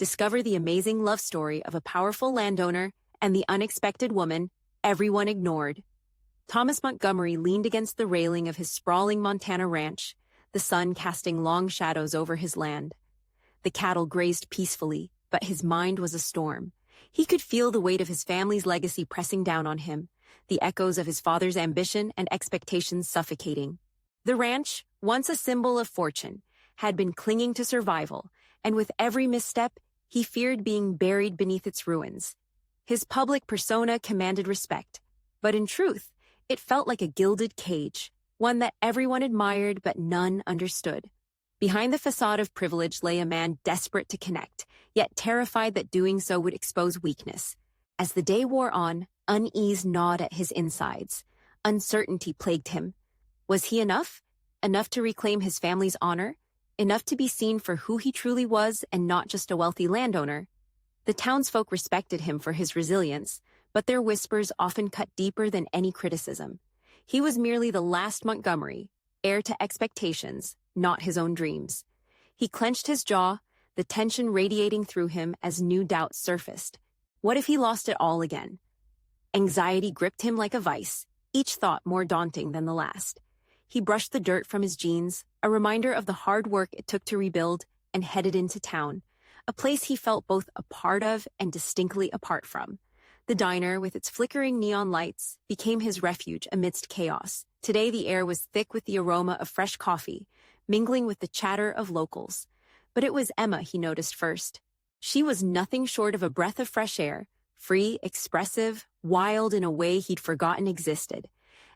discover the amazing love story of a powerful landowner and the unexpected woman everyone ignored. Thomas Montgomery leaned against the railing of his sprawling Montana ranch, the sun casting long shadows over his land. The cattle grazed peacefully, but his mind was a storm. He could feel the weight of his family's legacy pressing down on him, the echoes of his father's ambition and expectations suffocating. The ranch, once a symbol of fortune, had been clinging to survival, and with every misstep, he feared being buried beneath its ruins. His public persona commanded respect, but in truth, it felt like a gilded cage, one that everyone admired but none understood. Behind the facade of privilege lay a man desperate to connect, yet terrified that doing so would expose weakness. As the day wore on, unease gnawed at his insides. Uncertainty plagued him. Was he enough? Enough to reclaim his family's honor? Enough to be seen for who he truly was and not just a wealthy landowner? The townsfolk respected him for his resilience, but their whispers often cut deeper than any criticism. He was merely the last Montgomery, heir to expectations, not his own dreams. He clenched his jaw, the tension radiating through him as new doubts surfaced. What if he lost it all again? Anxiety gripped him like a vice, each thought more daunting than the last. He brushed the dirt from his jeans, a reminder of the hard work it took to rebuild, and headed into town, a place he felt both a part of and distinctly apart from. The diner, with its flickering neon lights, became his refuge amidst chaos. Today the air was thick with the aroma of fresh coffee, mingling with the chatter of locals. But it was Emma he noticed first. She was nothing short of a breath of fresh air, free, expressive, wild in a way he'd forgotten existed.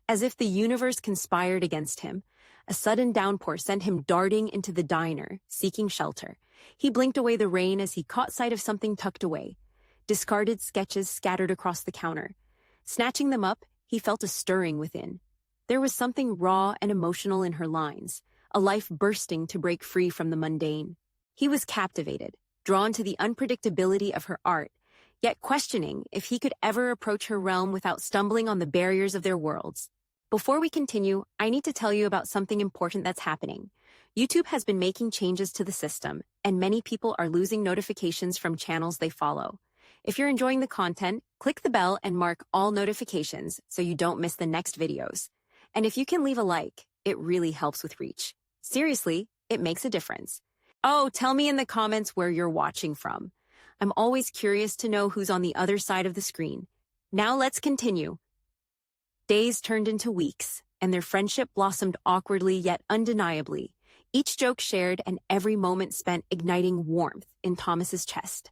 As if the universe conspired against him, a sudden downpour sent him darting into the diner, seeking shelter. He blinked away the rain as he caught sight of something tucked away. Discarded sketches scattered across the counter. Snatching them up, he felt a stirring within. There was something raw and emotional in her lines, a life bursting to break free from the mundane. He was captivated, drawn to the unpredictability of her art, yet questioning if he could ever approach her realm without stumbling on the barriers of their worlds. Before we continue, I need to tell you about something important that's happening. YouTube has been making changes to the system, and many people are losing notifications from channels they follow. If you're enjoying the content, click the bell and mark all notifications so you don't miss the next videos. And if you can leave a like, it really helps with reach. Seriously, it makes a difference. Oh, tell me in the comments where you're watching from. I'm always curious to know who's on the other side of the screen. Now let's continue. Days turned into weeks, and their friendship blossomed awkwardly yet undeniably, each joke shared and every moment spent igniting warmth in Thomas's chest.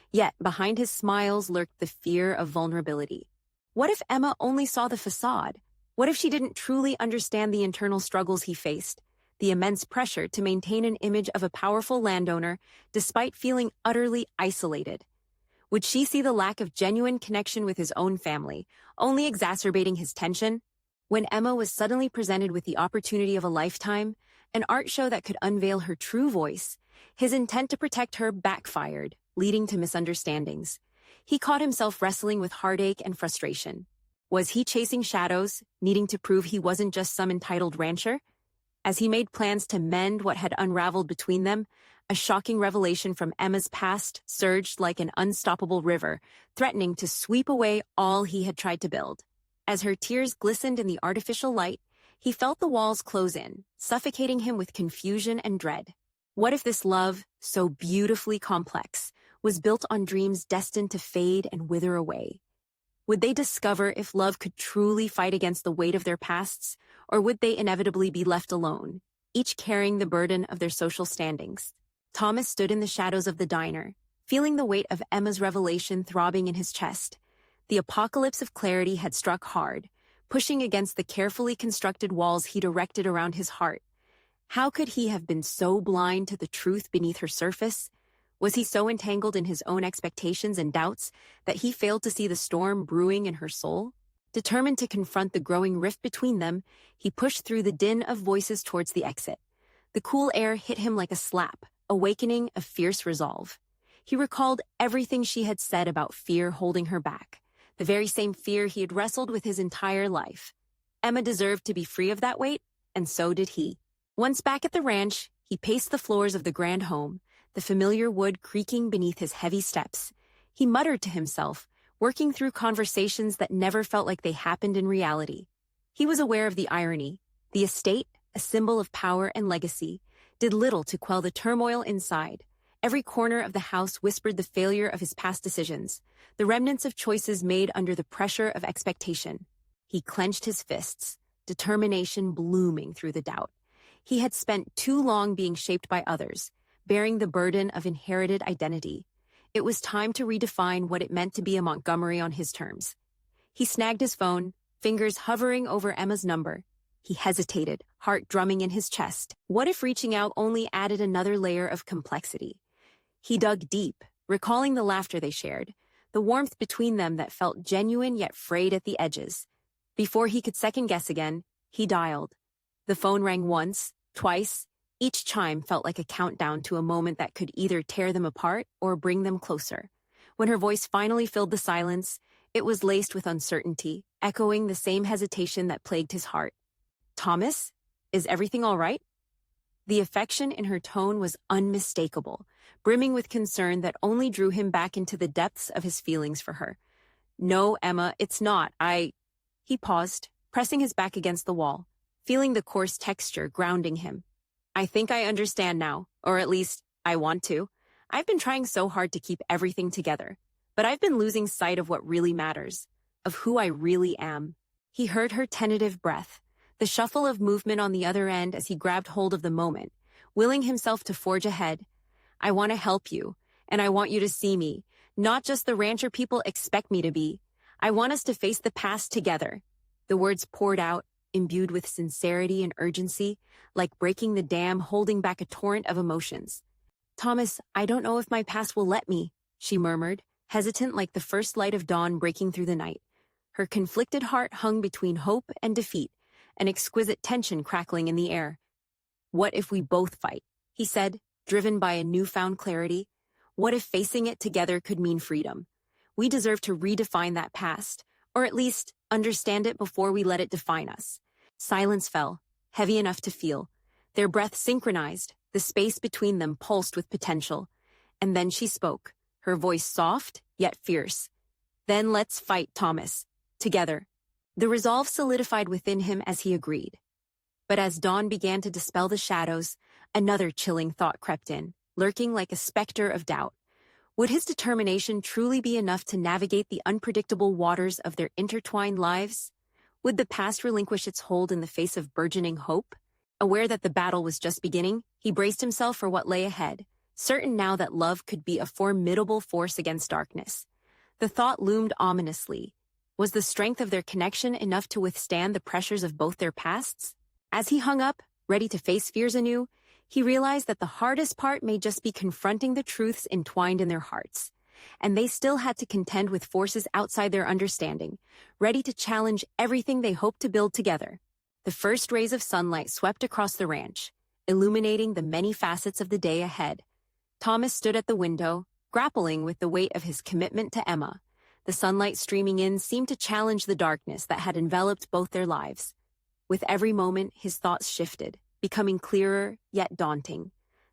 Yet behind his smiles lurked the fear of vulnerability. What if Emma only saw the facade? What if she didn't truly understand the internal struggles he faced, the immense pressure to maintain an image of a powerful landowner despite feeling utterly isolated? Would she see the lack of genuine connection with his own family, only exacerbating his tension? When Emma was suddenly presented with the opportunity of a lifetime, an art show that could unveil her true voice, his intent to protect her backfired, leading to misunderstandings. He caught himself wrestling with heartache and frustration. Was he chasing shadows, needing to prove he wasn't just some entitled rancher? As he made plans to mend what had unraveled between them, a shocking revelation from Emma's past surged like an unstoppable river, threatening to sweep away all he had tried to build. As her tears glistened in the artificial light, he felt the walls close in, suffocating him with confusion and dread. What if this love, so beautifully complex, was built on dreams destined to fade and wither away? Would they discover if love could truly fight against the weight of their pasts, or would they inevitably be left alone, each carrying the burden of their social standings? Thomas stood in the shadows of the diner, feeling the weight of Emma's revelation throbbing in his chest. The apocalypse of clarity had struck hard, pushing against the carefully constructed walls he'd erected around his heart. How could he have been so blind to the truth beneath her surface? Was he so entangled in his own expectations and doubts that he failed to see the storm brewing in her soul? Determined to confront the growing rift between them, he pushed through the din of voices towards the exit. The cool air hit him like a slap, awakening a fierce resolve. He recalled everything she had said about fear holding her back, the very same fear he had wrestled with his entire life. Emma deserved to be free of that weight, and so did he. Once back at the ranch, he paced the floors of the grand home, the familiar wood creaking beneath his heavy steps. He muttered to himself, working through conversations that never felt like they happened in reality. He was aware of the irony. The estate, a symbol of power and legacy, did little to quell the turmoil inside. Every corner of the house whispered the failure of his past decisions, the remnants of choices made under the pressure of expectation. He clenched his fists, determination blooming through the doubt. He had spent too long being shaped by others, bearing the burden of inherited identity. It was time to redefine what it meant to be a Montgomery on his terms. He snagged his phone, fingers hovering over Emma's number. He hesitated, heart drumming in his chest. What if reaching out only added another layer of complexity? He dug deep, recalling the laughter they shared, the warmth between them that felt genuine yet frayed at the edges. Before he could second-guess again, he dialed. The phone rang once, twice. Each chime felt like a countdown to a moment that could either tear them apart or bring them closer. When her voice finally filled the silence, it was laced with uncertainty, echoing the same hesitation that plagued his heart. "Thomas, is everything all right?" The affection in her tone was unmistakable, brimming with concern that only drew him back into the depths of his feelings for her. "No, Emma, it's not. He paused, pressing his back against the wall, feeling the coarse texture grounding him. "I think I understand now, or at least, I want to. I've been trying so hard to keep everything together, but I've been losing sight of what really matters, of who I really am." He heard her tentative breath, the shuffle of movement on the other end as he grabbed hold of the moment, willing himself to forge ahead. "I want to help you, and I want you to see me, not just the rancher people expect me to be. I want us to face the past together." The words poured out, imbued with sincerity and urgency, like breaking the dam holding back a torrent of emotions. "Thomas, I don't know if my past will let me," she murmured, hesitant like the first light of dawn breaking through the night. Her conflicted heart hung between hope and defeat, an exquisite tension crackling in the air. "What if we both fight?" he said, driven by a newfound clarity. "What if facing it together could mean freedom? We deserve to redefine that past, or at least understand it before we let it define us." Silence fell, heavy enough to feel. Their breath synchronized, the space between them pulsed with potential. And then she spoke, her voice soft, yet fierce. "Then let's fight, Thomas. Together." The resolve solidified within him as he agreed. But as dawn began to dispel the shadows, another chilling thought crept in, lurking like a specter of doubt. Would his determination truly be enough to navigate the unpredictable waters of their intertwined lives? Would the past relinquish its hold in the face of burgeoning hope? Aware that the battle was just beginning, he braced himself for what lay ahead, certain now that love could be a formidable force against darkness. The thought loomed ominously. Was the strength of their connection enough to withstand the pressures of both their pasts? As he hung up, ready to face fears anew, he realized that the hardest part may just be confronting the truths entwined in their hearts. And they still had to contend with forces outside their understanding, ready to challenge everything they hoped to build together. The first rays of sunlight swept across the ranch, illuminating the many facets of the day ahead. Thomas stood at the window, grappling with the weight of his commitment to Emma. The sunlight streaming in seemed to challenge the darkness that had enveloped both their lives. With every moment, his thoughts shifted, becoming clearer yet daunting.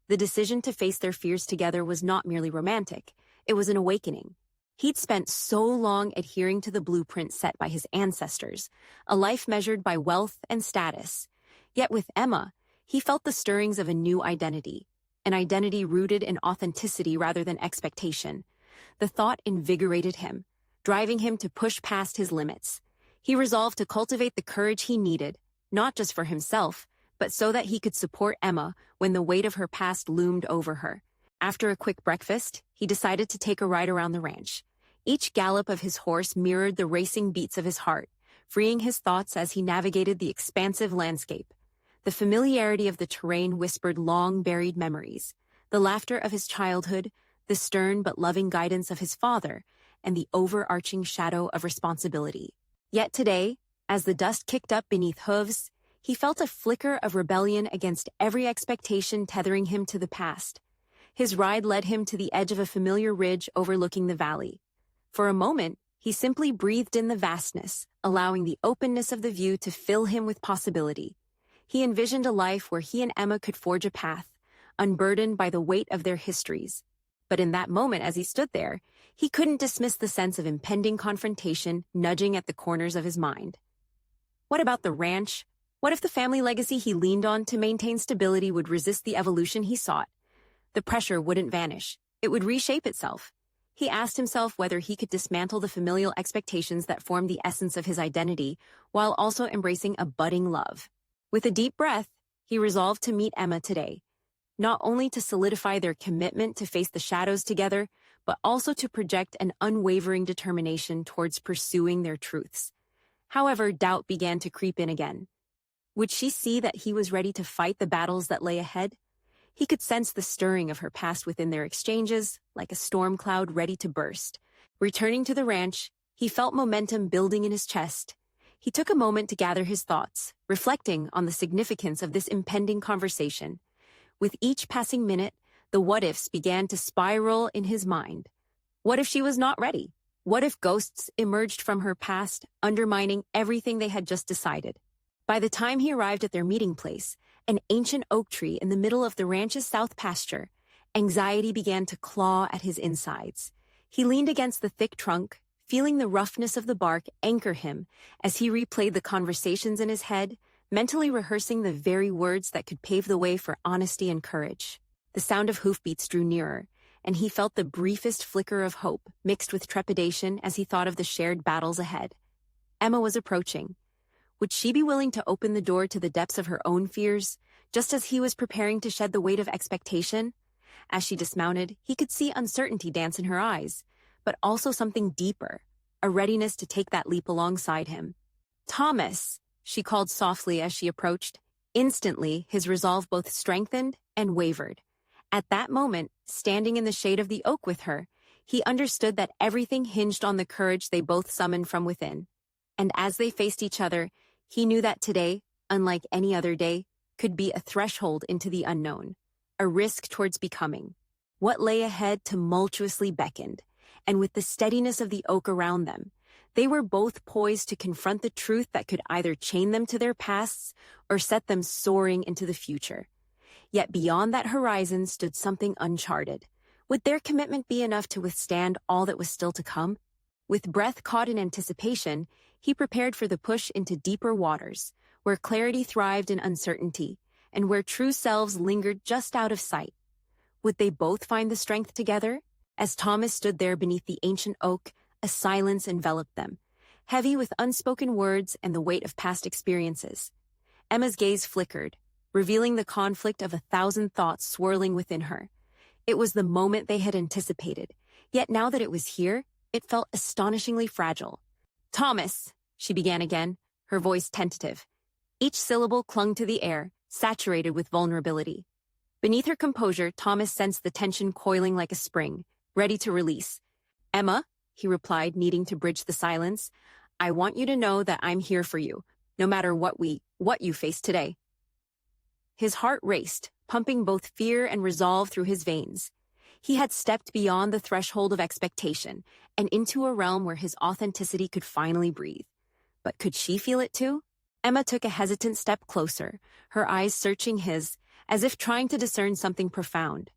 The decision to face their fears together was not merely romantic, it was an awakening. He'd spent so long adhering to the blueprint set by his ancestors, a life measured by wealth and status. Yet with Emma, he felt the stirrings of a new identity, an identity rooted in authenticity rather than expectation. The thought invigorated him, driving him to push past his limits. He resolved to cultivate the courage he needed, not just for himself, but so that he could support Emma when the weight of her past loomed over her. After a quick breakfast, he decided to take a ride around the ranch. Each gallop of his horse mirrored the racing beats of his heart, freeing his thoughts as he navigated the expansive landscape. The familiarity of the terrain whispered long-buried memories, the laughter of his childhood, the stern but loving guidance of his father, and the overarching shadow of responsibility. Yet today, as the dust kicked up beneath hooves, he felt a flicker of rebellion against every expectation tethering him to the past. His ride led him to the edge of a familiar ridge overlooking the valley. For a moment, he simply breathed in the vastness, allowing the openness of the view to fill him with possibility. He envisioned a life where he and Emma could forge a path, unburdened by the weight of their histories. But in that moment, as he stood there, he couldn't dismiss the sense of impending confrontation nudging at the corners of his mind. What about the ranch? What if the family legacy he leaned on to maintain stability would resist the evolution he sought? The pressure wouldn't vanish. It would reshape itself. He asked himself whether he could dismantle the familial expectations that formed the essence of his identity while also embracing a budding love. With a deep breath, he resolved to meet Emma today, not only to solidify their commitment to face the shadows together, but also to project an unwavering determination towards pursuing their truths. However, doubt began to creep in again. Would she see that he was ready to fight the battles that lay ahead? He could sense the stirring of her past within their exchanges, like a storm cloud ready to burst. Returning to the ranch, he felt momentum building in his chest. He took a moment to gather his thoughts, reflecting on the significance of this impending conversation. With each passing minute, the what-ifs began to spiral in his mind. What if she was not ready? What if ghosts emerged from her past, undermining everything they had just decided? By the time he arrived at their meeting place, an ancient oak tree in the middle of the ranch's south pasture, anxiety began to claw at his insides. He leaned against the thick trunk, feeling the roughness of the bark anchor him as he replayed the conversations in his head, mentally rehearsing the very words that could pave the way for honesty and courage. The sound of hoofbeats drew nearer, and he felt the briefest flicker of hope mixed with trepidation as he thought of the shared battles ahead. Emma was approaching. Would she be willing to open the door to the depths of her own fears, just as he was preparing to shed the weight of expectation? As she dismounted, he could see uncertainty dance in her eyes, but also something deeper, a readiness to take that leap alongside him. "Thomas," she called softly as she approached. Instantly, his resolve both strengthened and wavered. At that moment, standing in the shade of the oak with her, he understood that everything hinged on the courage they both summoned from within. And as they faced each other, he knew that today, unlike any other day, could be a threshold into the unknown, a risk towards becoming. What lay ahead tumultuously beckoned, and with the steadiness of the oak around them, they were both poised to confront the truth that could either chain them to their pasts or set them soaring into the future. Yet beyond that horizon stood something uncharted. Would their commitment be enough to withstand all that was still to come? With breath caught in anticipation, he prepared for the push into deeper waters, where clarity thrived in uncertainty, and where true selves lingered just out of sight. Would they both find the strength together? As Thomas stood there beneath the ancient oak, a silence enveloped them, heavy with unspoken words and the weight of past experiences. Emma's gaze flickered, revealing the conflict of 1,000 thoughts swirling within her. It was the moment they had anticipated, yet now that it was here, it felt astonishingly fragile. "Thomas," she began again, her voice tentative. Each syllable clung to the air, saturated with vulnerability. Beneath her composure, Thomas sensed the tension coiling like a spring, ready to release. "Emma," he replied, needing to bridge the silence, "I want you to know that I'm here for you, no matter what you face today." His heart raced, pumping both fear and resolve through his veins. He had stepped beyond the threshold of expectation and into a realm where his authenticity could finally breathe. But could she feel it too? Emma took a hesitant step closer, her eyes searching his, as if trying to discern something profound.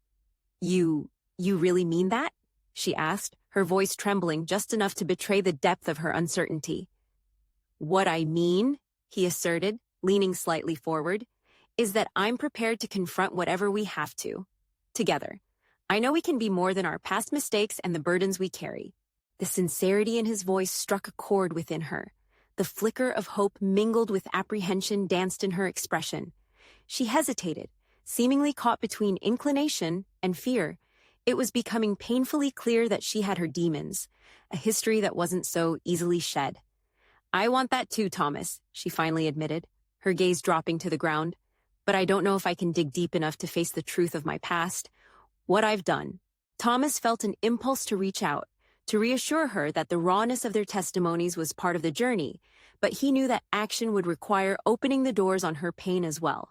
You really mean that?" she asked, her voice trembling just enough to betray the depth of her uncertainty. "What I mean," he asserted, leaning slightly forward, "is that I'm prepared to confront whatever we have to. Together. I know we can be more than our past mistakes and the burdens we carry." The sincerity in his voice struck a chord within her. The flicker of hope mingled with apprehension danced in her expression. She hesitated, seemingly caught between inclination and fear. It was becoming painfully clear that she had her demons, a history that wasn't so easily shed. "I want that too, Thomas," she finally admitted, her gaze dropping to the ground. "But I don't know if I can dig deep enough to face the truth of my past, what I've done." Thomas felt an impulse to reach out, to reassure her that the rawness of their testimonies was part of the journey, but he knew that action would require opening the doors on her pain as well.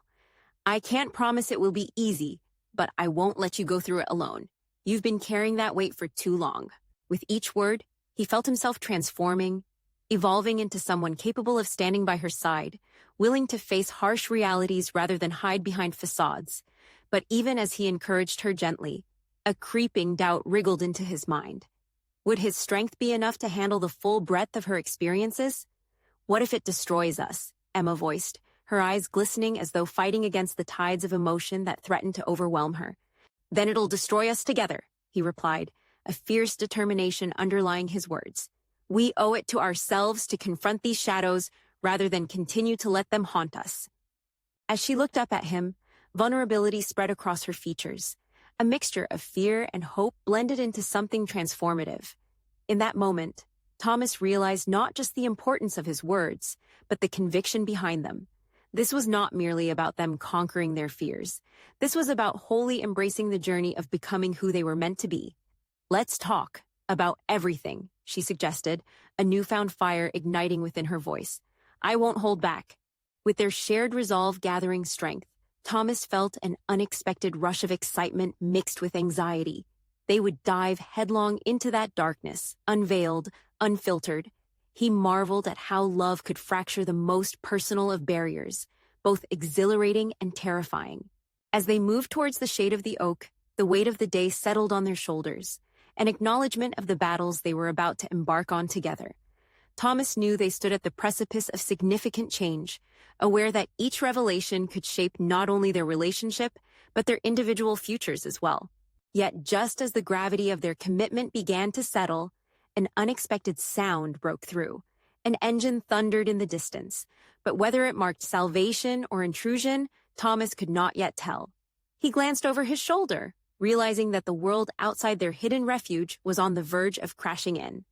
"I can't promise it will be easy, but I won't let you go through it alone. You've been carrying that weight for too long." With each word, he felt himself transforming, evolving into someone capable of standing by her side, willing to face harsh realities rather than hide behind facades. But even as he encouraged her gently, a creeping doubt wriggled into his mind. Would his strength be enough to handle the full breadth of her experiences? What if it destroys us? Emma voiced, her eyes glistening as though fighting against the tides of emotion that threatened to overwhelm her. Then it'll destroy us together, he replied, a fierce determination underlying his words. We owe it to ourselves to confront these shadows rather than continue to let them haunt us. As she looked up at him, vulnerability spread across her features. A mixture of fear and hope blended into something transformative. In that moment, Thomas realized not just the importance of his words, but the conviction behind them. This was not merely about them conquering their fears. This was about wholly embracing the journey of becoming who they were meant to be. Let's talk about everything, she suggested, a newfound fire igniting within her voice. I won't hold back. With their shared resolve gathering strength, Thomas felt an unexpected rush of excitement mixed with anxiety. They would dive headlong into that darkness, unveiled, unfiltered. He marveled at how love could fracture the most personal of barriers, both exhilarating and terrifying. As they moved towards the shade of the oak, the weight of the day settled on their shoulders, an acknowledgement of the battles they were about to embark on together. Thomas knew they stood at the precipice of significant change, aware that each revelation could shape not only their relationship, but their individual futures as well. Yet just as the gravity of their commitment began to settle, an unexpected sound broke through. An engine thundered in the distance, but whether it marked salvation or intrusion, Thomas could not yet tell. He glanced over his shoulder, realizing that the world outside their hidden refuge was on the verge of crashing in.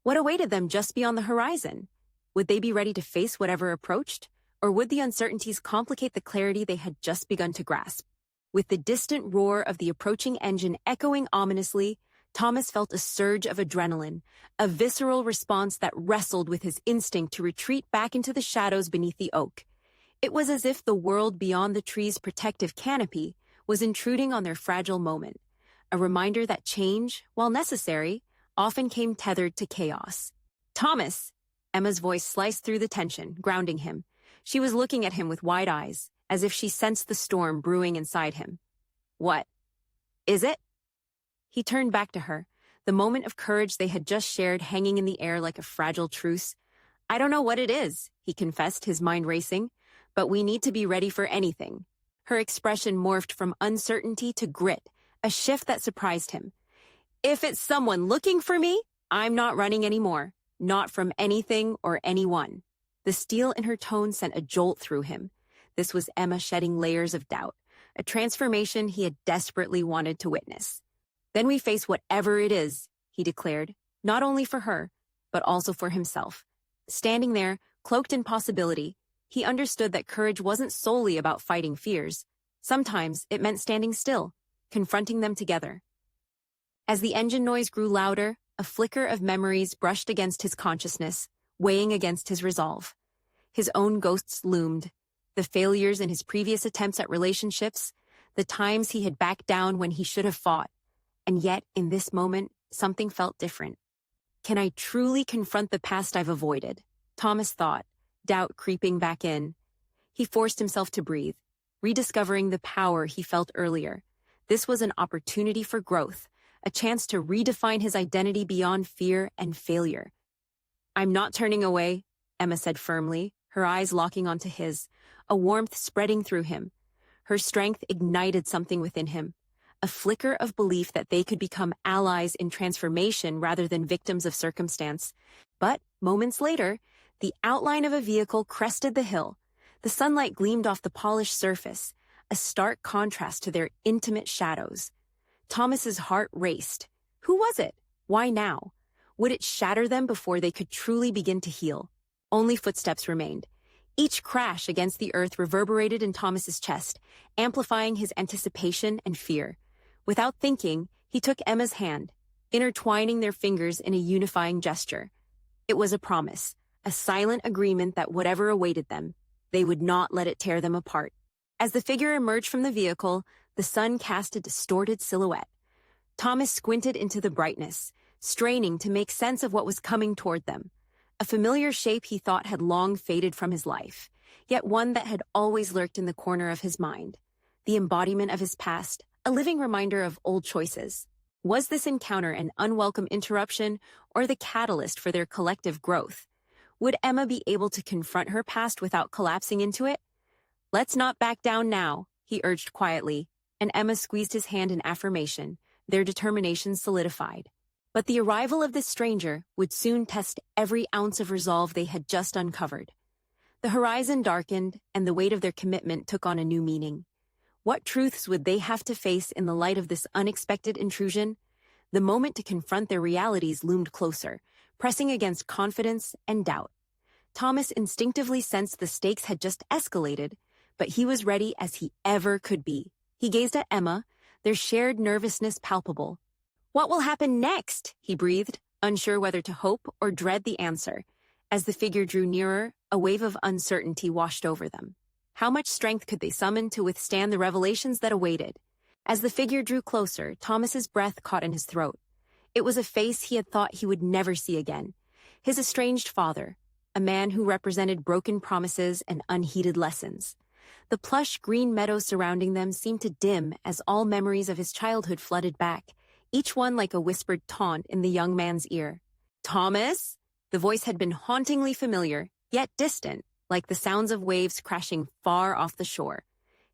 What awaited them just beyond the horizon? Would they be ready to face whatever approached, or would the uncertainties complicate the clarity they had just begun to grasp? With the distant roar of the approaching engine echoing ominously, Thomas felt a surge of adrenaline, a visceral response that wrestled with his instinct to retreat back into the shadows beneath the oak. It was as if the world beyond the tree's protective canopy was intruding on their fragile moment, a reminder that change, while necessary, often came tethered to chaos. Thomas! Emma's voice sliced through the tension, grounding him. She was looking at him with wide eyes, as if she sensed the storm brewing inside him. What? Is it? He turned back to her, the moment of courage they had just shared hanging in the air like a fragile truce. I don't know what it is, he confessed, his mind racing, but we need to be ready for anything. Her expression morphed from uncertainty to grit, a shift that surprised him. If it's someone looking for me, I'm not running anymore, not from anything or anyone. The steel in her tone sent a jolt through him. This was Emma shedding layers of doubt, a transformation he had desperately wanted to witness. Then we face whatever it is, he declared, not only for her, but also for himself. Standing there, cloaked in possibility, he understood that courage wasn't solely about fighting fears. Sometimes it meant standing still, confronting them together. As the engine noise grew louder, a flicker of memories brushed against his consciousness, weighing against his resolve. His own ghosts loomed, the failures in his previous attempts at relationships, the times he had backed down when he should have fought. And yet, in this moment, something felt different. Can I truly confront the past I've avoided? Thomas thought, doubt creeping back in. He forced himself to breathe, rediscovering the power he felt earlier. This was an opportunity for growth, a chance to redefine his identity beyond fear and failure. I'm not turning away, Emma said firmly, her eyes locking onto his, a warmth spreading through him. Her strength ignited something within him, a flicker of belief that they could become allies in transformation rather than victims of circumstance. But moments later, the outline of a vehicle crested the hill. The sunlight gleamed off the polished surface, a stark contrast to their intimate shadows. Thomas's heart raced. Who was it? Why now? Would it shatter them before they could truly begin to heal? Only footsteps remained. Each crash against the earth reverberated in Thomas's chest, amplifying his anticipation and fear. Without thinking, he took Emma's hand, intertwining their fingers in a unifying gesture. It was a promise, a silent agreement that whatever awaited them, they would not let it tear them apart. As the figure emerged from the vehicle, the sun cast a distorted silhouette. Thomas squinted into the brightness, straining to make sense of what was coming toward them. A familiar shape he thought had long faded from his life, yet one that had always lurked in the corner of his mind. the embodiment of his past, a living reminder of old choices. Was this encounter an unwelcome interruption or the catalyst for their collective growth? Would Emma be able to confront her past without collapsing into it? "Let's not back down now," he urged quietly, and Emma squeezed his hand in affirmation, their determination solidified. But the arrival of this stranger would soon test every ounce of resolve they had just uncovered. The horizon darkened, and the weight of their commitment took on a new meaning. What truths would they have to face in the light of this unexpected intrusion? The moment to confront their realities loomed closer, pressing against confidence and doubt. Thomas instinctively sensed the stakes had just escalated, but he was ready as he ever could be. He gazed at Emma, their shared nervousness palpable. "What will happen next?" he breathed, unsure whether to hope or dread the answer. As the figure drew nearer, a wave of uncertainty washed over them. How much strength could they summon to withstand the revelations that awaited? As the figure drew closer, Thomas's breath caught in his throat. It was a face he had thought he would never see again. His estranged father, a man who represented broken promises and unheeded lessons. The plush green meadows surrounding them seemed to dim as all memories of his childhood flooded back, each one like a whispered taunt in the young man's ear. "Thomas?" The voice had been hauntingly familiar, yet distant, like the sounds of waves crashing far off the shore.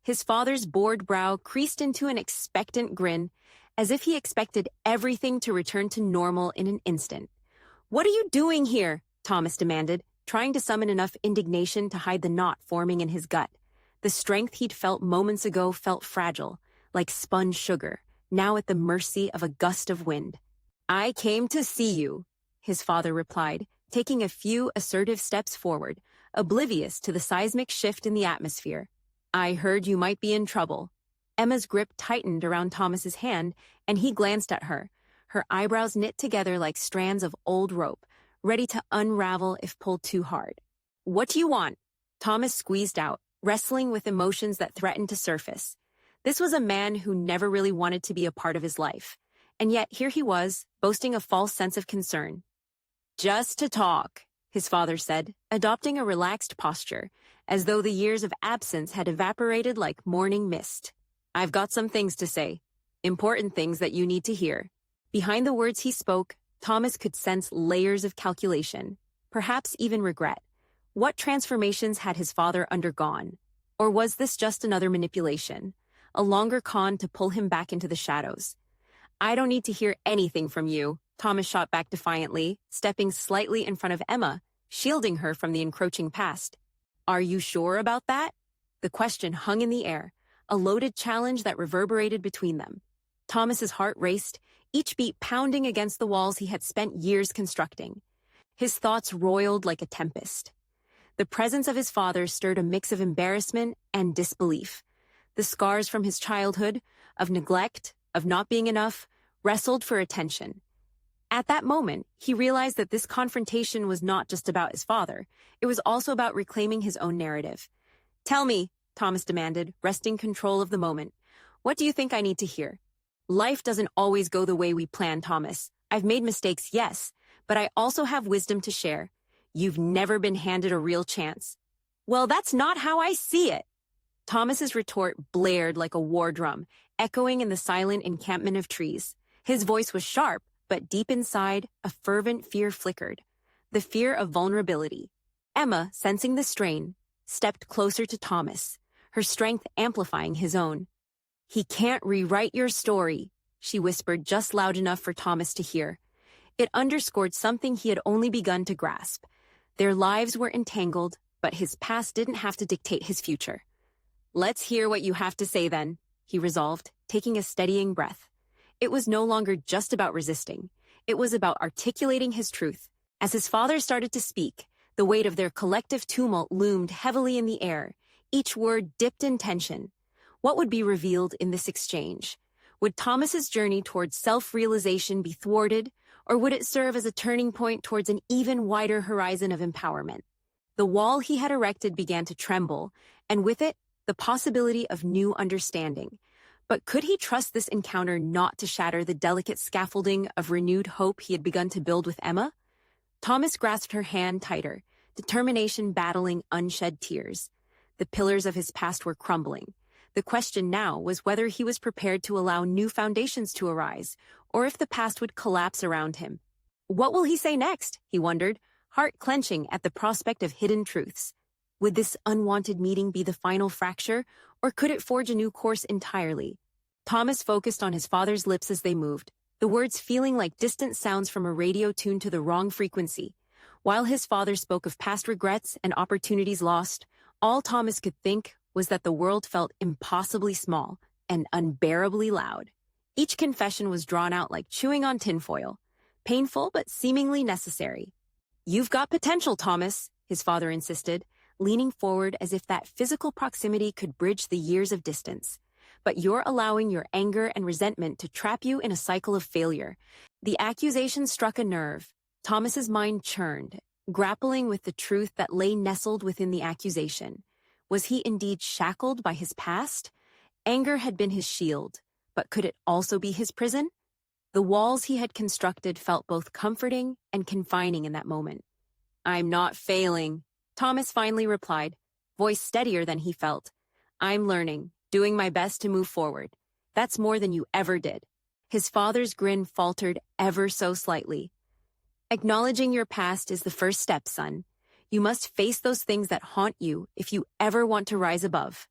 His father's bored brow creased into an expectant grin, as if he expected everything to return to normal in an instant. "What are you doing here?" Thomas demanded, trying to summon enough indignation to hide the knot forming in his gut. The strength he'd felt moments ago felt fragile, like spun sugar, now at the mercy of a gust of wind. "I came to see you," his father replied, taking a few assertive steps forward, oblivious to the seismic shift in the atmosphere. "I heard you might be in trouble." Emma's grip tightened around Thomas's hand, and he glanced at her, her eyebrows knit together like strands of old rope, ready to unravel if pulled too hard. "What do you want?" Thomas squeezed out, wrestling with emotions that threatened to surface. This was a man who never really wanted to be a part of his life, and yet here he was, boasting a false sense of concern. "Just to talk," his father said, adopting a relaxed posture, as though the years of absence had evaporated like morning mist. "I've got some things to say, important things that you need to hear." Behind the words he spoke, Thomas could sense layers of calculation, perhaps even regret. What transformations had his father undergone? Or was this just another manipulation, a longer con to pull him back into the shadows? "I don't need to hear anything from you," Thomas shot back defiantly, stepping slightly in front of Emma, shielding her from the encroaching past. "Are you sure about that?" The question hung in the air, a loaded challenge that reverberated between them. Thomas's heart raced, each beat pounding against the walls he had spent years constructing. His thoughts roiled like a tempest. The presence of his father stirred a mix of embarrassment and disbelief. The scars from his childhood, of neglect, of not being enough, wrestled for attention. At that moment, he realized that this confrontation was not just about his father. It was also about reclaiming his own narrative. "Tell me," Thomas demanded, wresting control of the moment. "What do you think I need to hear?" "Life doesn't always go the way we plan, Thomas. I've made mistakes, yes, but I also have wisdom to share. You've never been handed a real chance." "Well, that's not how I see it." Thomas's retort blared like a war drum, echoing in the silent encampment of trees. His voice was sharp, but deep inside, a fervent fear flickered. The fear of vulnerability. Emma, sensing the strain, stepped closer to Thomas, her strength amplifying his own. "He can't rewrite your story," she whispered just loud enough for Thomas to hear. It underscored something he had only begun to grasp. Their lives were entangled, but his past didn't have to dictate his future. "Let's hear what you have to say then," he resolved, taking a steadying breath. It was no longer just about resisting. It was about articulating his truth. As his father started to speak, the weight of their collective tumult loomed heavily in the air, each word dipped in tension. What would be revealed in this exchange? Would Thomas's journey towards self-realization be thwarted, or would it serve as a turning point towards an even wider horizon of empowerment? The wall he had erected began to tremble, and with it, the possibility of new understanding. But could he trust this encounter not to shatter the delicate scaffolding of renewed hope he had begun to build with Emma? Thomas grasped her hand tighter, determination battling unshed tears. The pillars of his past were crumbling. The question now was whether he was prepared to allow new foundations to arise, or if the past would collapse around him. What will he say next? He wondered, heart clenching at the prospect of hidden truths. Would this unwanted meeting be the final fracture, or could it forge a new course entirely? Thomas focused on his father's lips as they moved, the words feeling like distant sounds from a radio tuned to the wrong frequency. While his father spoke of past regrets and opportunities lost, all Thomas could think was that the world felt impossibly small and unbearably loud. Each confession was drawn out like chewing on tinfoil, painful but seemingly necessary. "You've got potential, Thomas," his father insisted, leaning forward as if that physical proximity could bridge the years of distance. "But you're allowing your anger and resentment to trap you in a cycle of failure." The accusation struck a nerve. Thomas's mind churned, grappling with the truth that lay nestled within the accusation. Was he indeed shackled by his past? Anger had been his shield, but could it also be his prison? The walls he had constructed felt both comforting and confining in that moment. "I'm not failing," Thomas finally replied, voice steadier than he felt. "I'm learning, doing my best to move forward. That's more than you ever did." His father's grin faltered ever so slightly. "Acknowledging your past is the first step, son. You must face those things that haunt you if you ever want to rise above."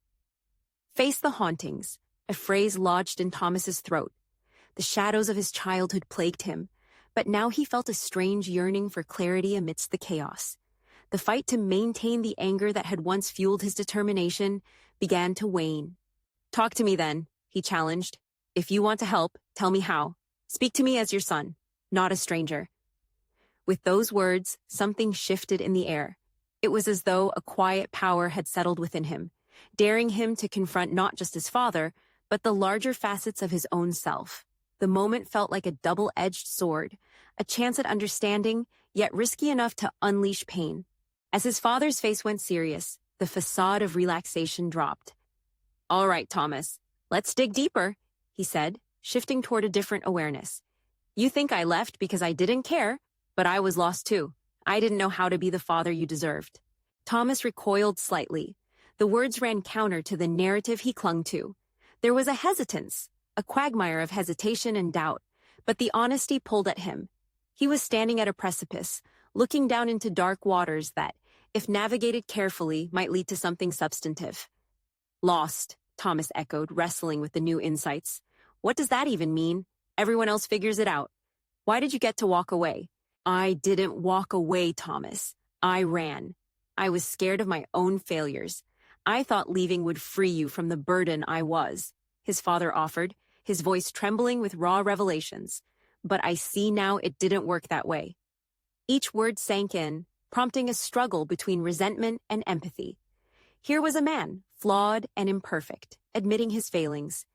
Face the hauntings, a phrase lodged in Thomas's throat. The shadows of his childhood plagued him, but now he felt a strange yearning for clarity amidst the chaos. The fight to maintain the anger that had once fueled his determination began to wane. "Talk to me then," he challenged. "If you want to help, tell me how. Speak to me as your son, not a stranger." With those words, something shifted in the air. It was as though a quiet power had settled within him, daring him to confront not just his father, but the larger facets of his own self. The moment felt like a double-edged sword, a chance at understanding, yet risky enough to unleash pain. As his father's face went serious, the facade of relaxation dropped. "All right, Thomas, let's dig deeper," he said, shifting toward a different awareness. "You think I left because I didn't care, but I was lost too. I didn't know how to be the father you deserved." Thomas recoiled slightly. The words ran counter to the narrative he clung to. There was a hesitance, a quagmire of hesitation and doubt, but the honesty pulled at him. He was standing at a precipice, looking down into dark waters that, if navigated carefully, might lead to something substantive. "Lost," Thomas echoed, wrestling with the new insights. "What does that even mean? Everyone else figures it out. Why did you get to walk away?" "I didn't walk away, Thomas. I ran. I was scared of my own failures. I thought leaving would free you from the burden I was," his father offered, his voice trembling with raw revelations. "But I see now it didn't work that way." Each word sank in, prompting a struggle between resentment and empathy. Here was a man, flawed and imperfect, admitting his failings.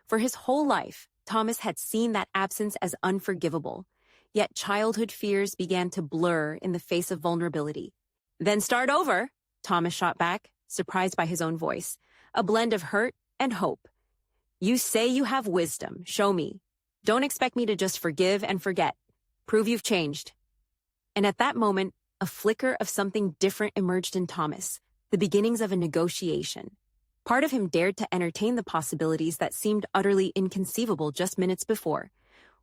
For his whole life, Thomas had seen that absence as unforgivable. Yet childhood fears began to blur in the face of vulnerability. "Then start over," Thomas shot back, surprised by his own voice, a blend of hurt and hope. "You say you have wisdom. Show me. Don't expect me to just forgive and forget. Prove you've changed." And at that moment, a flicker of something different emerged in Thomas, the beginnings of a negotiation. Part of him dared to entertain the possibilities that seemed utterly inconceivable just minutes before.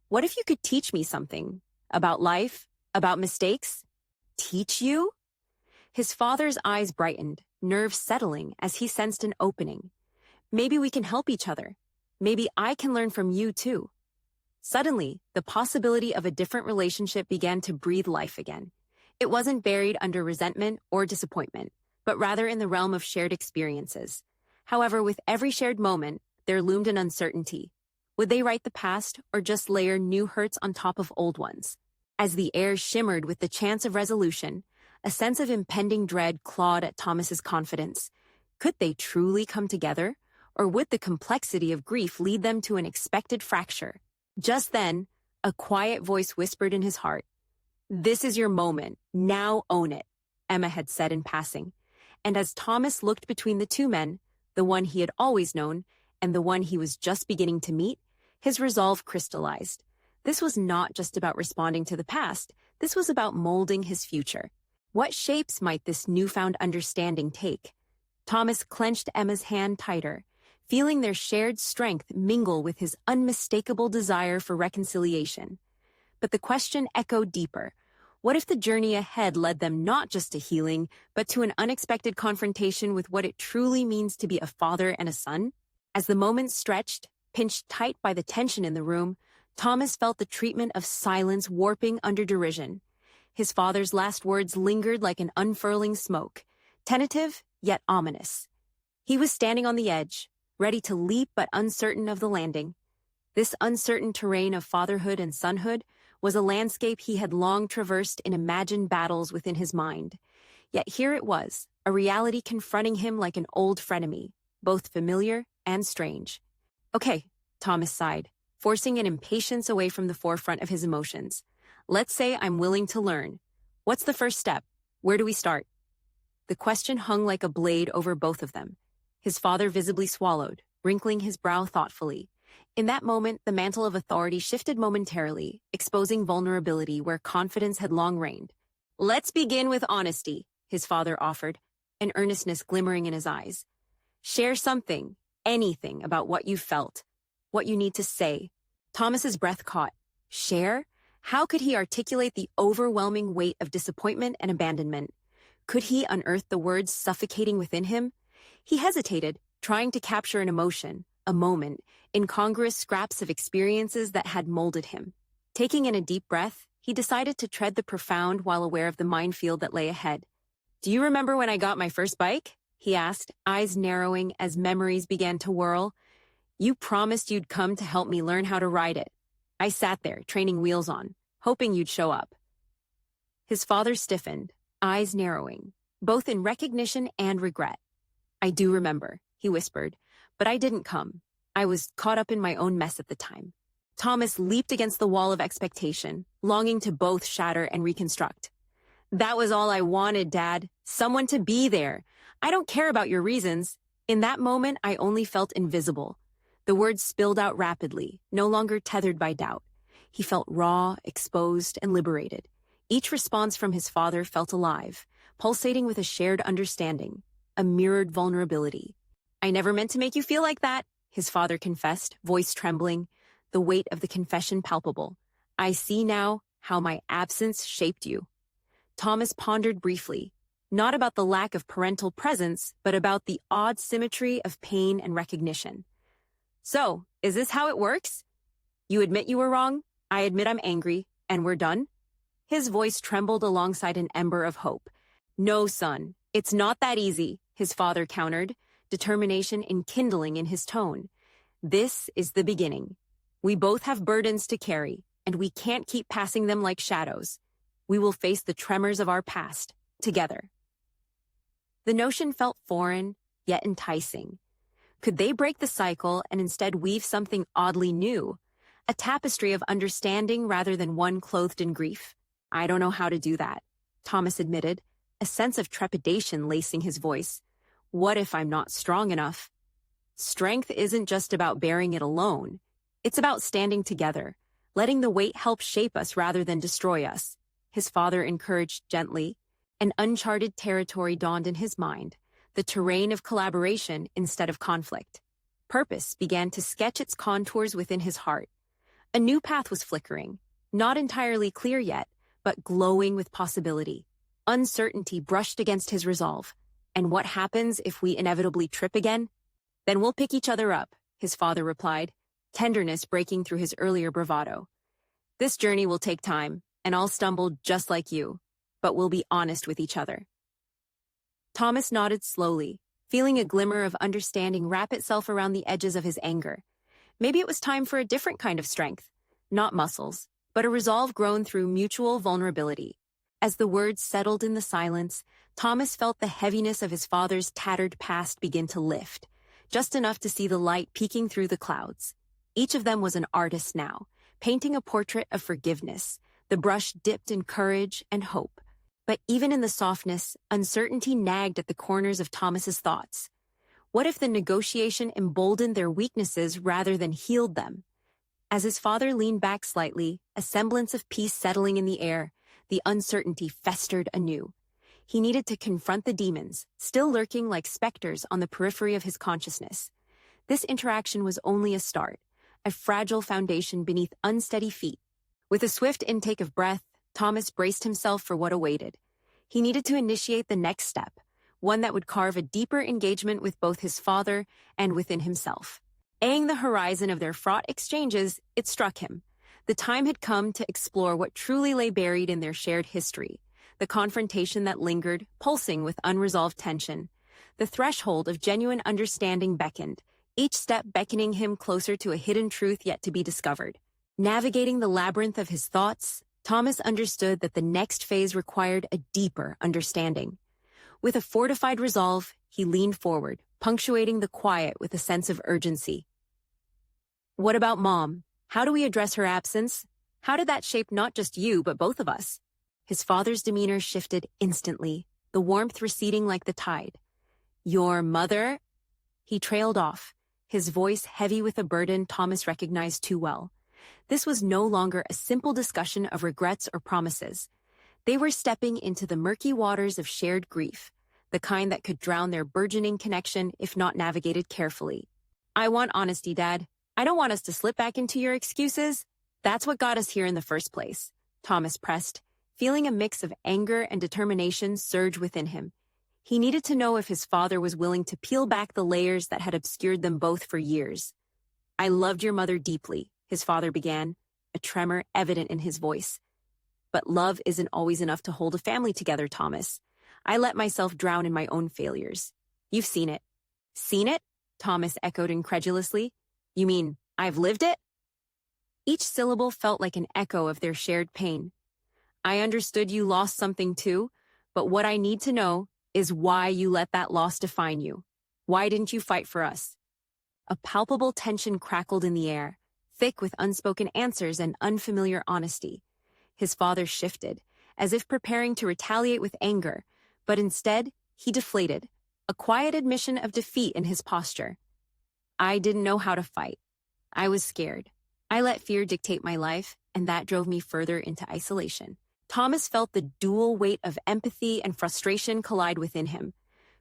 "What if you could teach me something? About life? About mistakes?" "Teach you?" His father's eyes brightened, nerves settling as he sensed an opening. "Maybe we can help each other. Maybe I can learn from you too." Suddenly, the possibility of a different relationship began to breathe life again. It wasn't buried under resentment or disappointment, but rather in the realm of shared experiences. However, with every shared moment, there loomed an uncertainty. Would they write the past or just layer new hurts on top of old ones? As the air shimmered with the chance of resolution, a sense of impending dread clawed at Thomas's confidence. Could they truly come together, or would the complexity of grief lead them to an expected fracture? Just then, a quiet voice whispered in his heart. "This is your moment. Now own it," Emma had said in passing. And as Thomas looked between the two men, the one he had always known and the one he was just beginning to meet, his resolve crystallized. This was not just about responding to the past. This was about molding his future. What shapes might this newfound understanding take? Thomas clenched Emma's hand tighter, feeling their shared strength mingle with his unmistakable desire for reconciliation. But the question echoed deeper. What if the journey ahead led them not just to healing, but to an unexpected confrontation with what it truly means to be a father and a son? As the moments stretched, pinched tight by the tension in the room, Thomas felt the treatment of silence warping under derision. His father's last words lingered like an unfurling smoke, tentative yet ominous. He was standing on the edge, ready to leap but uncertain of the landing. This uncertain terrain of fatherhood and sonhood was a landscape he had long traversed in imagined battles within his mind. Yet here it was, a reality confronting him like an old frenemy, both familiar and strange. Okay, Thomas sighed, forcing an impatience away from the forefront of his emotions. Let's say I'm willing to learn. What's the first step? Where do we start? The question hung like a blade over both of them. His father visibly swallowed, wrinkling his brow thoughtfully. In that moment, the mantle of authority shifted momentarily, exposing vulnerability where confidence had long reigned. Let's begin with honesty, his father offered, an earnestness glimmering in his eyes. Share something, anything about what you felt, what you need to say. Thomas's breath caught. Share? How could he articulate the overwhelming weight of disappointment and abandonment? Could he unearth the words suffocating within him? He hesitated, trying to capture an emotion, a moment, incongruous scraps of experiences that had molded him. Taking in a deep breath, he decided to tread the profound while aware of the minefield that lay ahead. Do you remember when I got my first bike? He asked, eyes narrowing as memories began to whirl. You promised you'd come to help me learn how to ride it. I sat there, training wheels on, hoping you'd show up. His father stiffened, eyes narrowing, both in recognition and regret. I do remember, he whispered, but I didn't come. I was caught up in my own mess at the time. Thomas leaped against the wall of expectation, longing to both shatter and reconstruct. That was all I wanted, Dad. Someone to be there. I don't care about your reasons. In that moment, I only felt invisible. The words spilled out rapidly, no longer tethered by doubt. He felt raw, exposed, and liberated. Each response from his father felt alive, pulsating with a shared understanding, a mirrored vulnerability. I never meant to make you feel like that, his father confessed, voice trembling, the weight of the confession palpable. I see now how my absence shaped you. Thomas pondered briefly, not about the lack of parental presence, but about the odd symmetry of pain and recognition. So, is this how it works? You admit you were wrong, I admit I'm angry, and we're done? His voice trembled alongside an ember of hope. No, son, it's not that easy, his father countered, determination enkindling in his tone. This is the beginning. We both have burdens to carry, and we can't keep passing them like shadows. We will face the tremors of our past, together. The notion felt foreign, yet enticing. Could they break the cycle and instead weave something oddly new? A tapestry of understanding rather than one clothed in grief? I don't know how to do that, Thomas admitted, a sense of trepidation lacing his voice. What if I'm not strong enough? Strength isn't just about bearing it alone. It's about standing together, letting the weight help shape us rather than destroy us, his father encouraged gently. An uncharted territory dawned in his mind, the terrain of collaboration instead of conflict. Purpose began to sketch its contours within his heart. A new path was flickering, not entirely clear yet, but glowing with possibility. Uncertainty brushed against his resolve. And what happens if we inevitably trip again? Then we'll pick each other up, his father replied, tenderness breaking through his earlier bravado. This journey will take time, and I'll stumble just like you, but we'll be honest with each other. Thomas nodded slowly, feeling a glimmer of understanding wrap itself around the edges of his anger. Maybe it was time for a different kind of strength, not muscles, but a resolve grown through mutual vulnerability. As the words settled in the silence, Thomas felt the heaviness of his father's tattered past begin to lift, just enough to see the light peeking through the clouds. Each of them was an artist now, painting a portrait of forgiveness, the brush dipped in courage and hope. But even in the softness, uncertainty nagged at the corners of Thomas's thoughts. What if the negotiation emboldened their weaknesses rather than healed them? As his father leaned back slightly, a semblance of peace settling in the air, the uncertainty festered anew. He needed to confront the demons, still lurking like specters on the periphery of his consciousness. This interaction was only a start, a fragile foundation beneath unsteady feet. With a swift intake of breath, Thomas braced himself for what awaited. He needed to initiate the next step, one that would carve a deeper engagement with both his father and within himself. Eyeing the horizon of their fraught exchanges, it struck him. The time had come to explore what truly lay buried in their shared history, the confrontation that lingered, pulsing with unresolved tension. The threshold of genuine understanding beckoned, each step beckoning him closer to a hidden truth yet to be discovered. Navigating the labyrinth of his thoughts, Thomas understood that the next phase required a deeper understanding. With a fortified resolve, he leaned forward, punctuating the quiet with a sense of urgency. "What about Mom? How do we address her absence? How did that shape not just you, but both of us?" His father's demeanor shifted instantly, the warmth receding like the tide. "Your mother?" He trailed off, his voice heavy with a burden Thomas recognized too well. This was no longer a simple discussion of regrets or promises. They were stepping into the murky waters of shared grief, the kind that could drown their burgeoning connection if not navigated carefully. "I want honesty, Dad. I don't want us to slip back into your excuses. That's what got us here in the first place," Thomas pressed, feeling a mix of anger and determination surge within him. He needed to know if his father was willing to peel back the layers that had obscured them both for years. "I loved your mother deeply," his father began, a tremor evident in his voice. "But love isn't always enough to hold a family together, Thomas. I let myself drown in my own failures. You've seen it." "Seen it?" Thomas echoed incredulously. "You mean, I've lived it?" Each syllable felt like an echo of their shared pain. "I understood you lost something too, but what I need to know is why you let that loss define you. Why didn't you fight for us?" A palpable tension crackled in the air, thick with unspoken answers and unfamiliar honesty. His father shifted, as if preparing to retaliate with anger, but instead, he deflated, a quiet admission of defeat in his posture. "I didn't know how to fight. I was scared. I let fear dictate my life, and that drove me further into isolation." Thomas felt the dual weight of empathy and frustration collide within him.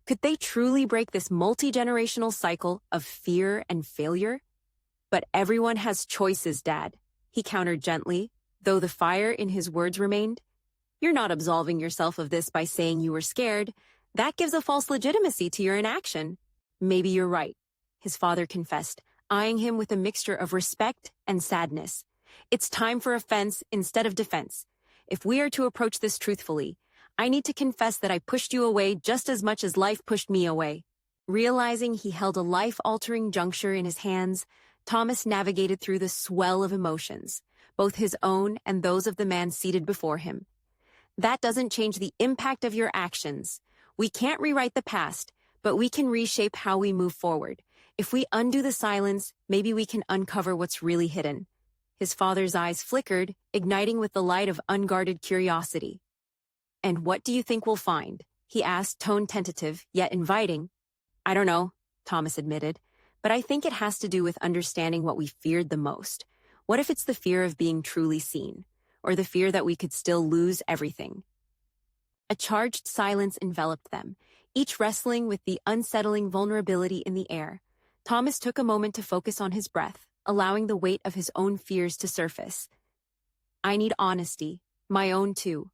Could they truly break this multi-generational cycle of fear and failure? "But everyone has choices, Dad," he countered gently, though the fire in his words remained. "You're not absolving yourself of this by saying you were scared. That gives a false legitimacy to your inaction." "Maybe you're right," his father confessed, eyeing him with a mixture of respect and sadness. "It's time for offense instead of defense. If we are to approach this truthfully, I need to confess that I pushed you away just as much as life pushed me away." Realizing he held a life-altering juncture in his hands, Thomas navigated through the swell of emotions, both his own and those of the man seated before him. "That doesn't change the impact of your actions. We can't rewrite the past, but we can reshape how we move forward. If we undo the silence, maybe we can uncover what's really hidden." His father's eyes flickered, igniting with the light of unguarded curiosity. "And what do you think we'll find?" he asked, tone tentative, yet inviting. "I don't know," Thomas admitted, "but I think it has to do with understanding what we feared the most. What if it's the fear of being truly seen, or the fear that we could still lose everything?" A charged silence enveloped them, each wrestling with the unsettling vulnerability in the air. Thomas took a moment to focus on his breath, allowing the weight of his own fears to surface. "I need honesty, my own too.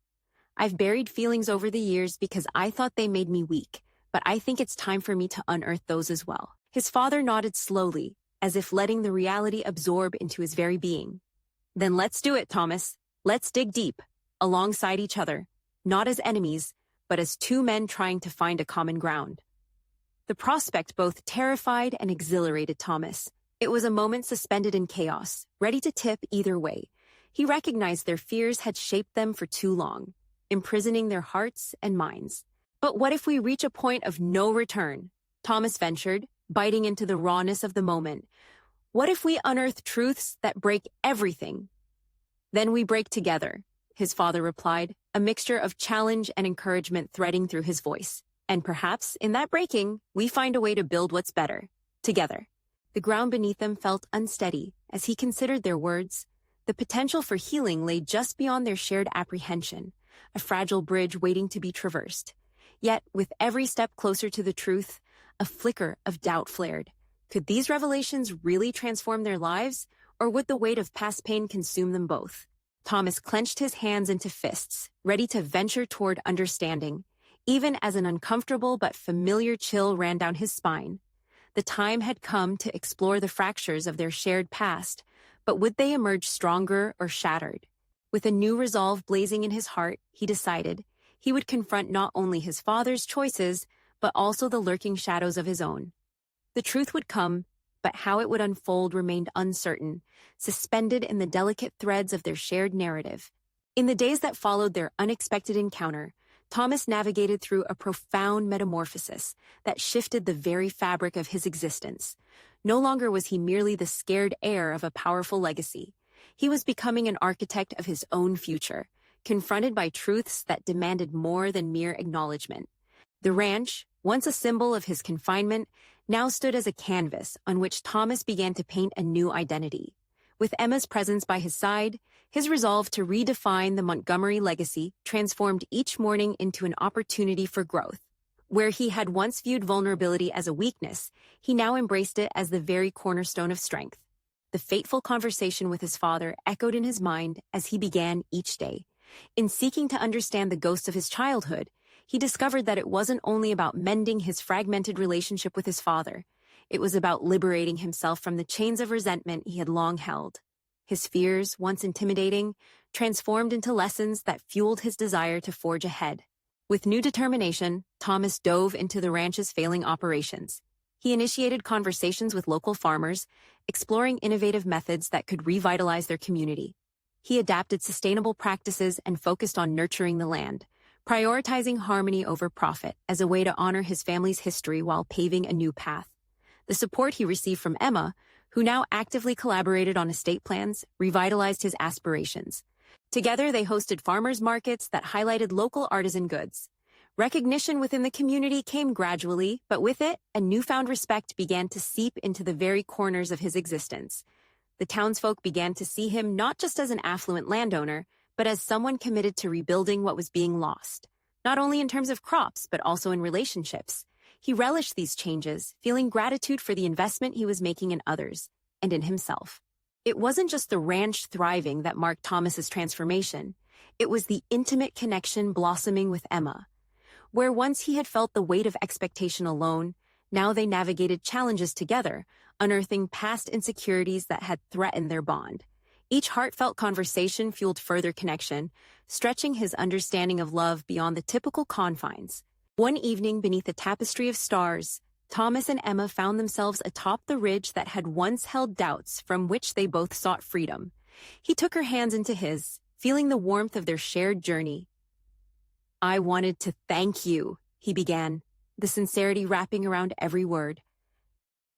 I've buried feelings over the years because I thought they made me weak, but I think it's time for me to unearth those as well." His father nodded slowly, as if letting the reality absorb into his very being. "Then let's do it, Thomas. Let's dig deep, alongside each other, not as enemies, but as two men trying to find a common ground." The prospect both terrified and exhilarated Thomas. It was a moment suspended in chaos, ready to tip either way. He recognized their fears had shaped them for too long, imprisoning their hearts and minds. "But what if we reach a point of no return?" Thomas ventured, biting into the rawness of the moment. "What if we unearth truths that break everything?" "Then we break together," his father replied, a mixture of challenge and encouragement threading through his voice. "And perhaps, in that breaking, we find a way to build what's better, together." The ground beneath them felt unsteady as he considered their words. The potential for healing lay just beyond their shared apprehension, a fragile bridge waiting to be traversed. Yet, with every step closer to the truth, a flicker of doubt flared. Could these revelations really transform their lives, or would the weight of past pain consume them both? Thomas clenched his hands into fists, ready to venture toward understanding, even as an uncomfortable but familiar chill ran down his spine. The time had come to explore the fractures of their shared past, but would they emerge stronger or shattered? With a new resolve blazing in his heart, he decided he would confront not only his father's choices, but also the lurking shadows of his own. The truth would come, but how it would unfold remained uncertain, suspended in the delicate threads of their shared narrative. In the days that followed their unexpected encounter, Thomas navigated through a profound metamorphosis that shifted the very fabric of his existence. No longer was he merely the scared heir of a powerful legacy. He was becoming an architect of his own future, confronted by truths that demanded more than mere acknowledgement. The ranch, once a symbol of his confinement, now stood as a canvas on which Thomas began to paint a new identity. With Emma's presence by his side, his resolve to redefine the Montgomery legacy transformed each morning into an opportunity for growth. Where he had once viewed vulnerability as a weakness, he now embraced it as the very cornerstone of strength. The fateful conversation with his father echoed in his mind as he began each day. In seeking to understand the ghosts of his childhood, he discovered that it wasn't only about mending his fragmented relationship with his father. It was about liberating himself from the chains of resentment he had long held. His fears, once intimidating, transformed into lessons that fueled his desire to forge ahead. With new determination, Thomas dove into the ranch's failing operations. He initiated conversations with local farmers, exploring innovative methods that could revitalize their community. He adapted sustainable practices and focused on nurturing the land, prioritizing harmony over profit as a way to honor his family's history while paving a new path. The support he received from Emma, who now actively collaborated on estate plans, revitalized his aspirations. Together, they hosted farmers markets that highlighted local artisan goods. Recognition within the community came gradually, but with it, a newfound respect began to seep into the very corners of his existence. The townsfolk began to see him not just as an affluent landowner, but as someone committed to rebuilding what was being lost, not only in terms of crops, but also in relationships. He relished these changes, feeling gratitude for the investment he was making in others and in himself. It wasn't just the ranch thriving that marked Thomas's transformation. It was the intimate connection blossoming with Emma. Where once he had felt the weight of expectation alone, now they navigated challenges together, unearthing past insecurities that had threatened their bond. Each heartfelt conversation fueled further connection, stretching his understanding of love beyond the typical confines. One evening beneath a tapestry of stars, Thomas and Emma found themselves atop the ridge that had once held doubts from which they both sought freedom. He took her hands into his, feeling the warmth of their shared journey. "I wanted to thank you," he began, the sincerity wrapping around every word.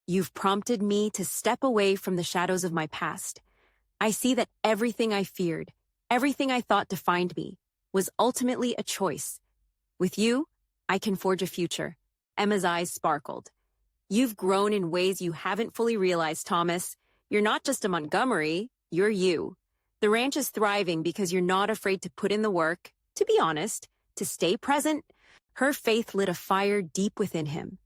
"You've prompted me to step away from the shadows of my past. I see that everything I feared, everything I thought defined me, was ultimately a choice. With you, I can forge a future." Emma's eyes sparkled. "You've grown in ways you haven't fully realized, Thomas. You're not just a Montgomery, you're you. The ranch is thriving because you're not afraid to put in the work, to be honest, to stay present." Her faith lit a fire deep within him.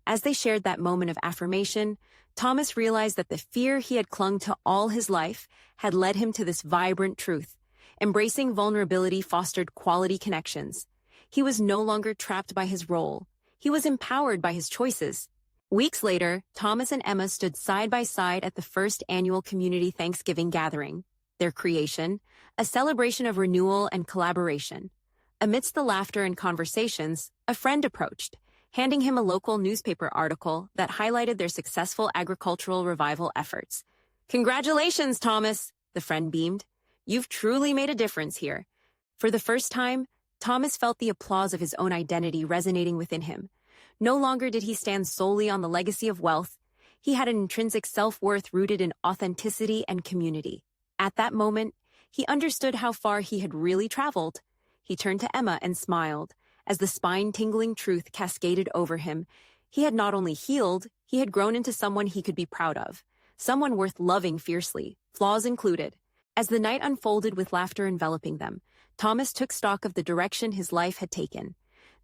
As they shared that moment of affirmation, Thomas realized that the fear he had clung to all his life had led him to this vibrant truth. Embracing vulnerability fostered quality connections. He was no longer trapped by his role. He was empowered by his choices. Weeks later, Thomas and Emma stood side by side at the first annual community Thanksgiving gathering, their creation, a celebration of renewal and collaboration. Amidst the laughter and conversations, a friend approached, handing him a local newspaper article that highlighted their successful agricultural revival efforts. "Congratulations, Thomas," the friend beamed. "You've truly made a difference here." For the first time, Thomas felt the applause of his own identity resonating within him. No longer did he stand solely on the legacy of wealth. He had an intrinsic self-worth rooted in authenticity and community. At that moment, he understood how far he had really traveled. He turned to Emma and smiled. As the spine-tingling truth cascaded over him, he had not only healed, he had grown into someone he could be proud of. Someone worth loving fiercely, flaws included. As the night unfolded with laughter enveloping them, Thomas took stock of the direction his life had taken.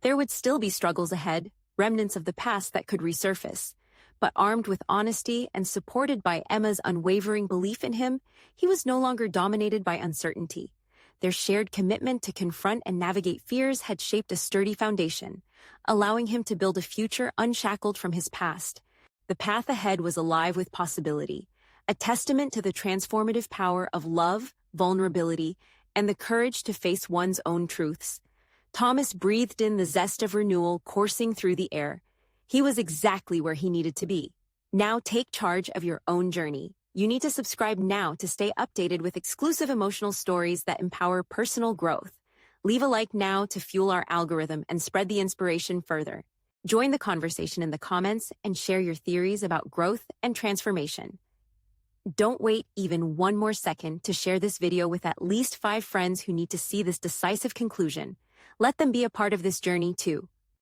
There would still be struggles ahead, remnants of the past that could resurface. But armed with honesty and supported by Emma's unwavering belief in him, he was no longer dominated by uncertainty. Their shared commitment to confront and navigate fears had shaped a sturdy foundation, allowing him to build a future unshackled from his past. The path ahead was alive with possibility, a testament to the transformative power of love, vulnerability, and the courage to face one's own truths. Thomas breathed in the zest of renewal coursing through the air. He was exactly where he needed to be. Now take charge of your own journey. You need to subscribe now to stay updated with exclusive emotional stories that empower personal growth. Leave a like now to fuel our algorithm and spread the inspiration further. Join the conversation in the comments and share your theories about growth and transformation. Don't wait even one more second to share this video with at least 5 friends who need to see this decisive conclusion. Let them be a part of this journey too.